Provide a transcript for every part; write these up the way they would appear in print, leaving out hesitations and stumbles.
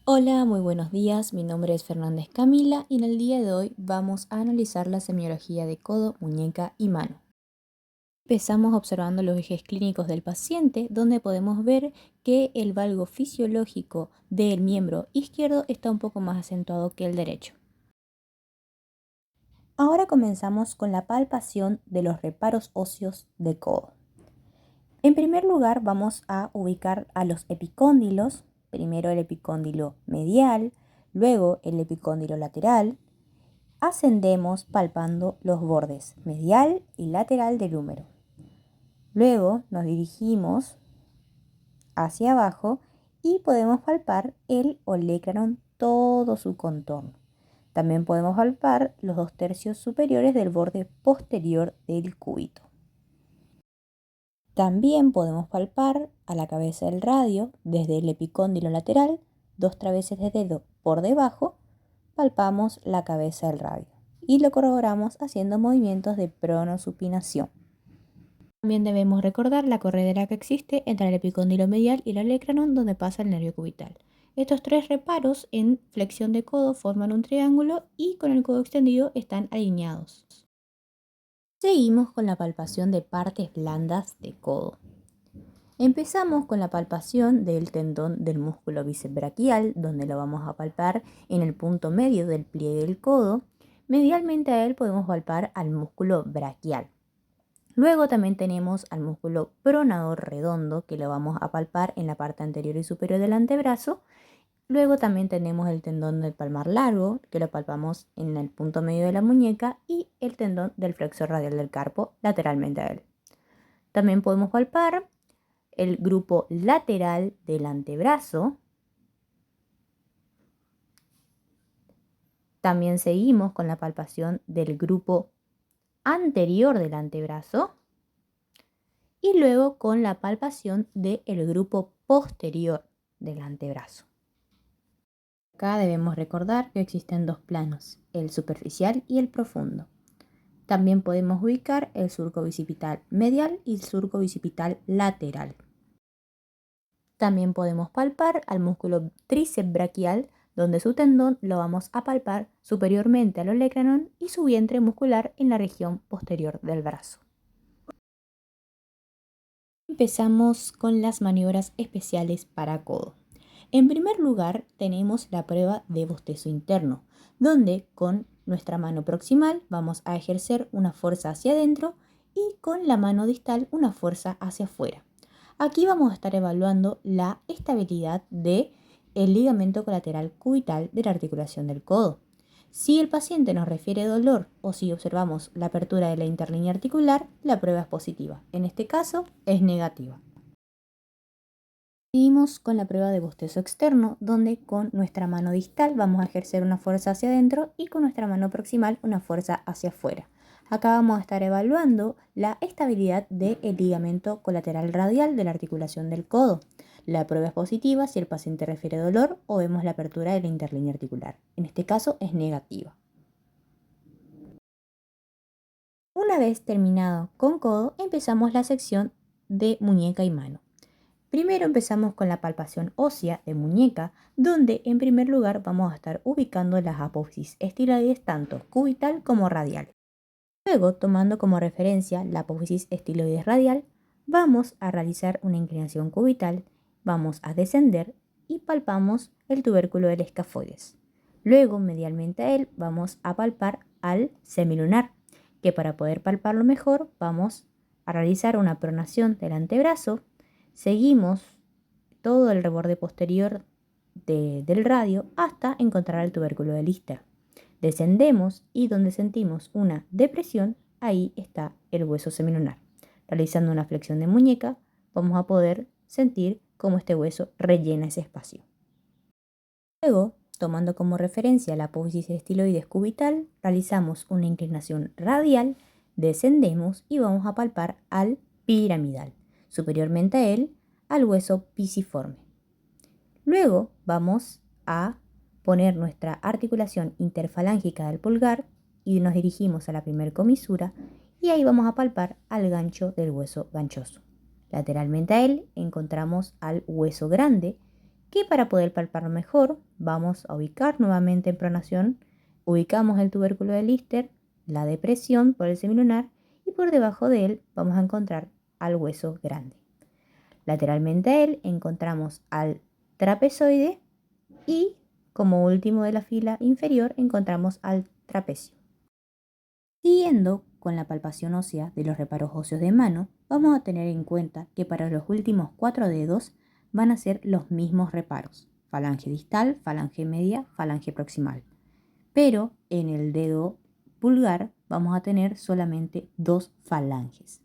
Hola, muy buenos días. Mi nombre es Fernández Camila y en el día de hoy vamos a analizar la semiología de codo, muñeca y mano. Empezamos observando los ejes clínicos del paciente, donde podemos ver que el valgo fisiológico del miembro izquierdo está un poco más acentuado que el derecho. Ahora comenzamos con la palpación de los reparos óseos de codo. En primer lugar vamos a ubicar a los epicóndilos, primero el epicóndilo medial, luego el epicóndilo lateral. Ascendemos palpando los bordes medial y lateral del húmero. Luego nos dirigimos hacia abajo y podemos palpar el olecranon, todo su contorno. También podemos palpar los 2/3 superiores del borde posterior del cúbito. También podemos palpar a la cabeza del radio desde el epicóndilo lateral, 2 traveses de dedo por debajo, palpamos la cabeza del radio y lo corroboramos haciendo movimientos de pronosupinación. También debemos recordar la corredera que existe entre el epicóndilo medial y el olecranon donde pasa el nervio cubital. Estos tres reparos en flexión de codo forman un triángulo y con el codo extendido están alineados. Seguimos con la palpación de partes blandas de codo. Empezamos con la palpación del tendón del músculo bíceps braquial, donde lo vamos a palpar en el punto medio del pliegue del codo. Medialmente a él podemos palpar al músculo braquial. Luego también tenemos al músculo pronador redondo, que lo vamos a palpar en la parte anterior y superior del antebrazo. Luego también tenemos el tendón del palmar largo, que lo palpamos en el punto medio de la muñeca, y el tendón del flexor radial del carpo lateralmente a él. También podemos palpar el grupo lateral del antebrazo. También seguimos con la palpación del grupo anterior del antebrazo y luego con la palpación del grupo posterior del antebrazo. Acá debemos recordar que existen dos planos, el superficial y el profundo. También podemos ubicar el surco bicipital medial y el surco bicipital lateral. También podemos palpar al músculo tríceps braquial, donde su tendón lo vamos a palpar superiormente al olecranon y su vientre muscular en la región posterior del brazo. Empezamos con las maniobras especiales para codo. En primer lugar tenemos la prueba de bostezo interno, donde con nuestra mano proximal vamos a ejercer una fuerza hacia adentro y con la mano distal una fuerza hacia afuera. Aquí vamos a estar evaluando la estabilidad del ligamento colateral cubital de la articulación del codo. Si el paciente nos refiere dolor o si observamos la apertura de la interlínea articular, la prueba es positiva. En este caso, es negativa. Seguimos con la prueba de bostezo externo, donde con nuestra mano distal vamos a ejercer una fuerza hacia adentro y con nuestra mano proximal una fuerza hacia afuera. Acá vamos a estar evaluando la estabilidad del ligamento colateral radial de la articulación del codo. La prueba es positiva si el paciente refiere dolor o vemos la apertura de la interlínea articular. En este caso es negativa. Una vez terminado con codo, empezamos la sección de muñeca y mano. Primero empezamos con la palpación ósea de muñeca, donde en primer lugar vamos a estar ubicando las apófisis estiloides tanto cubital como radial. Luego, tomando como referencia la apófisis estiloides radial, vamos a realizar una inclinación cubital, vamos a descender y palpamos el tubérculo del escafoides. Luego, medialmente a él, vamos a palpar al semilunar, que para poder palparlo mejor vamos a realizar una pronación del antebrazo. Seguimos todo el reborde posterior del radio hasta encontrar el tubérculo de Lister. Descendemos y donde sentimos una depresión, ahí está el hueso semilunar. Realizando una flexión de muñeca, vamos a poder sentir cómo este hueso rellena ese espacio. Luego, tomando como referencia la apófisis estiloides cubital, realizamos una inclinación radial, descendemos y vamos a palpar al piramidal. Superiormente a él, al hueso pisiforme. Luego vamos a poner nuestra articulación interfalángica del pulgar y nos dirigimos a la primer comisura y ahí vamos a palpar al gancho del hueso ganchoso. Lateralmente a él encontramos al hueso grande, que para poder palpar mejor vamos a ubicar nuevamente en pronación, ubicamos el tubérculo de Lister, la depresión por el semilunar y por debajo de él vamos a encontrar al hueso grande. Lateralmente a él encontramos al trapezoide y como último de la fila inferior encontramos al trapecio. Siguiendo con la palpación ósea de los reparos óseos de mano, vamos a tener en cuenta que para los últimos 4 dedos van a ser los mismos reparos: falange distal, falange media, falange proximal. Pero en el dedo pulgar vamos a tener solamente 2 falanges.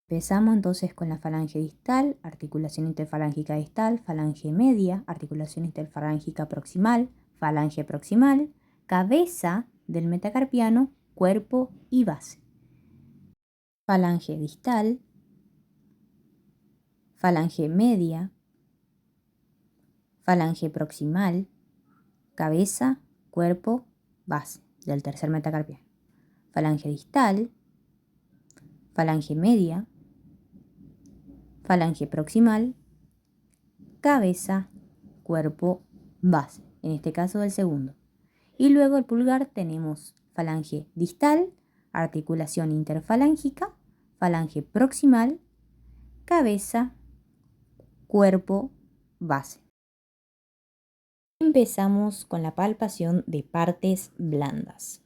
Empezamos entonces con la falange distal, articulación interfalángica distal, falange media, articulación interfalángica proximal, falange proximal, cabeza del metacarpiano, cuerpo y base. Falange distal, falange media, falange proximal, cabeza, cuerpo, base del tercer metacarpiano. Falange distal, falange media, falange proximal, cabeza, cuerpo, base, en este caso del segundo. Y luego el pulgar tenemos falange distal, articulación interfalángica, falange proximal, cabeza, cuerpo, base. Empezamos con la palpación de partes blandas.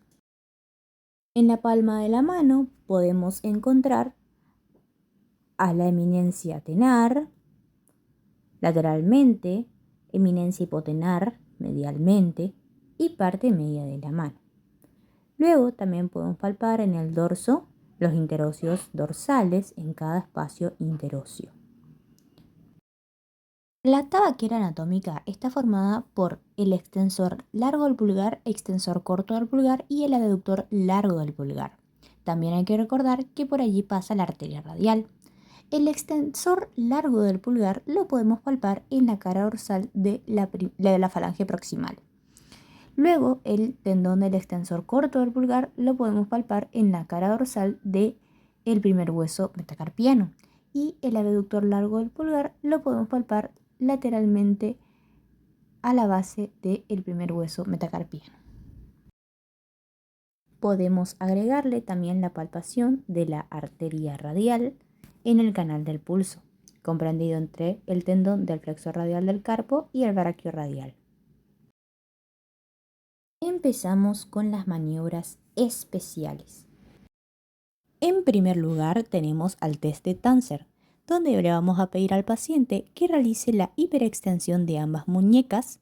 En la palma de la mano podemos encontrar a la eminencia tenar, lateralmente, eminencia hipotenar, medialmente, y parte media de la mano. Luego también podemos palpar en el dorso los interóseos dorsales en cada espacio interóseo. La tabaquera anatómica está formada por el extensor largo del pulgar, extensor corto del pulgar y el abductor largo del pulgar. También hay que recordar que por allí pasa la arteria radial. El extensor largo del pulgar lo podemos palpar en la cara dorsal de la falange proximal. Luego, el tendón del extensor corto del pulgar lo podemos palpar en la cara dorsal del primer hueso metacarpiano. Y el abductor largo del pulgar lo podemos palpar lateralmente a la base del primer hueso metacarpiano. Podemos agregarle también la palpación de la arteria radial en el canal del pulso, comprendido entre el tendón del flexor radial del carpo y el braquio radial. Empezamos con las maniobras especiales. En primer lugar tenemos al test de Tanzer, donde le vamos a pedir al paciente que realice la hiperextensión de ambas muñecas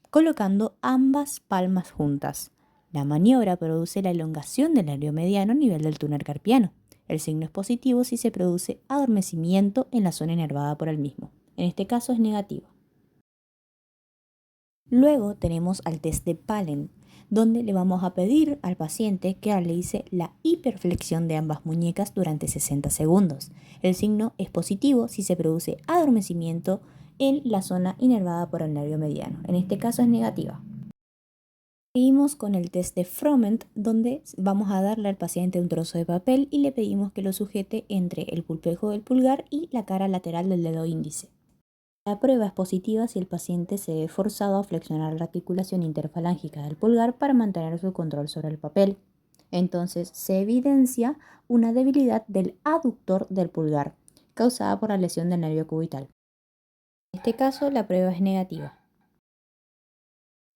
colocando ambas palmas juntas. La maniobra produce la elongación del nervio mediano a nivel del túnel carpiano. El signo es positivo si se produce adormecimiento en la zona inervada por el mismo. En este caso es negativo. Luego tenemos al test de Palen, donde le vamos a pedir al paciente que realice la hiperflexión de ambas muñecas durante 60 segundos. El signo es positivo si se produce adormecimiento en la zona inervada por el nervio mediano. En este caso es negativa. Seguimos con el test de Froment, donde vamos a darle al paciente un trozo de papel y le pedimos que lo sujete entre el pulpejo del pulgar y la cara lateral del dedo índice. La prueba es positiva si el paciente se ve forzado a flexionar la articulación interfalángica del pulgar para mantener su control sobre el papel. Entonces se evidencia una debilidad del aductor del pulgar, causada por la lesión del nervio cubital. En este caso la prueba es negativa.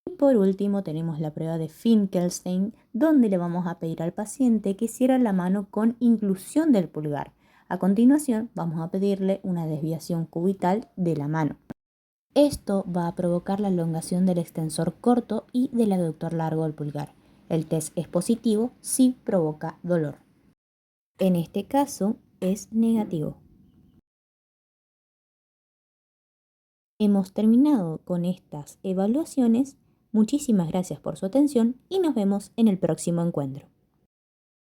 Y por último tenemos la prueba de Finkelstein, donde le vamos a pedir al paciente que cierre la mano con inclusión del pulgar. A continuación vamos a pedirle una desviación cubital de la mano. Esto va a provocar la elongación del extensor corto y del aductor largo del pulgar. El test es positivo si provoca dolor. En este caso es negativo. Hemos terminado con estas evaluaciones. Muchísimas gracias por su atención y nos vemos en el próximo encuentro.